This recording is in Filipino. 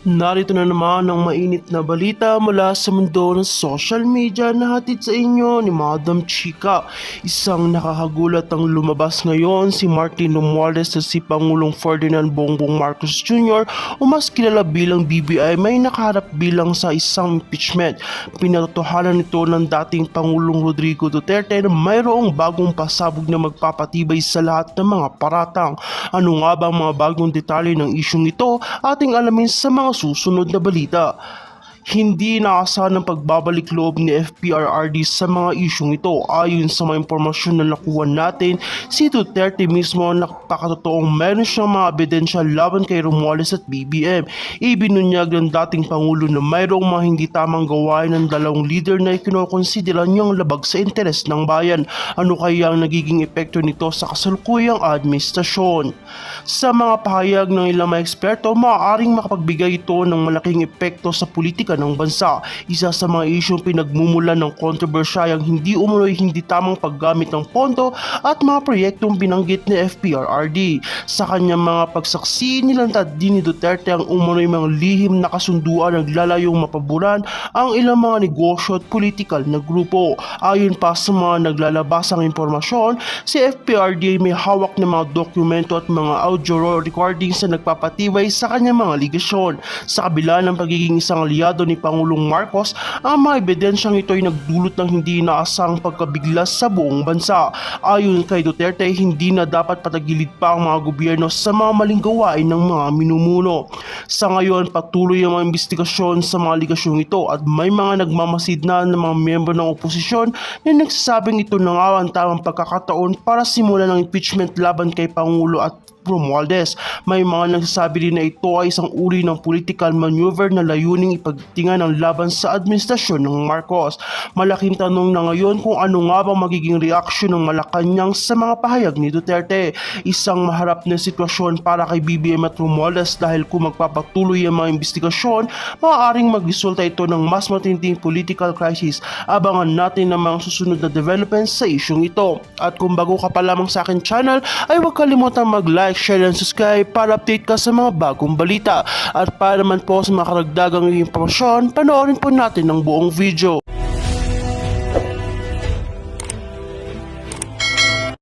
Narito na naman ang mainit na balita mula sa mundo ng social media na hatid sa inyo ni Madam Chika. Isang nakakagulat ang lumabas ngayon si Martin Romualdez sa si Pangulong Ferdinand Bongbong Marcos Jr. o mas kilala bilang BBI may nakaharap bilang sa isang impeachment. Pinatotohanan nito ng dating Pangulong Rodrigo Duterte na mayroong bagong pasabog na magpapatibay sa lahat ng mga paratang. Ano nga ba ang mga bagong detalye ng isyong ito? Ating alamin sa mga susunod na balita. Hindi inaasahan ang pagbabalik loob ni FPRRD sa mga isyong ito. Ayon sa mga impormasyon na nakuha natin, si Duterte mismo ang napakatotoong meron siyang mga ebidensya laban kay Romualdez at BBM. Ibinunyag ng dating Pangulo na mayroong mga hindi tamang gawain ng dalawang leader na ikinokonsidera niyang labag sa interes ng bayan. Ano kaya ang nagiging epekto nito sa kasalukuyang administrasyon? Sa mga pahayag ng ilang mga eksperto, maaaring makapagbigay ito ng malaking epekto sa politika ng bansa. Isa sa mga isyong pinagmumulan ng kontrobersyang hindi tamang paggamit ng pondo at mga proyektong binanggit ni FPRRD. Sa kanyang mga pagsaksi, nilantad din ni Duterte ang umano'y mga lihim na kasunduan naglalayong mapaboran ang ilang mga negosyo at politikal na grupo. Ayon pa sa mga naglalabasang impormasyon, si FPRD may hawak ng mga dokumento at mga audio recordings na nagpapatibay sa kanyang mga ligasyon. Sa kabila ng pagiging isang aliado ni Pangulong Marcos, ang mga ebidensyang ito ay nagdulot ng hindi inaasang pagkabiglas sa buong bansa. Ayon kay Duterte, hindi na dapat patagilid pa ang mga gobyerno sa mga maling gawain ng mga minumuno. Sa ngayon, patuloy ang mga investigasyon sa mga ligasyong ito at may mga nagmamasid na ng mga miyembro ng oposisyon na nagsasabing ito na nga ang tamang pagkakataon para simulan ng impeachment laban kay Pangulo at Romualdez. May mga nagsasabi din na ito ay isang uri ng political maneuver na layuning ipagtingan ang laban sa administrasyon ng Marcos. Malaking tanong na ngayon kung ano nga bang magiging reaksyon ng Malacanang sa mga pahayag ni Duterte. Isang maharap na sitwasyon para kay BBM at Romualdez dahil kung magpapatuloy ang mga investigasyon, maaaring magresulta ito ng mas matinding political crisis. Abangan natin ang mga susunod na developments sa isyong ito. At kung bago ka pa lamang sa akin channel, ay huwag kalimutang mag-like, share and subscribe para update ka sa mga bagong balita. At para naman po sa mga karagdagang impormasyon, panoorin po natin ang buong video.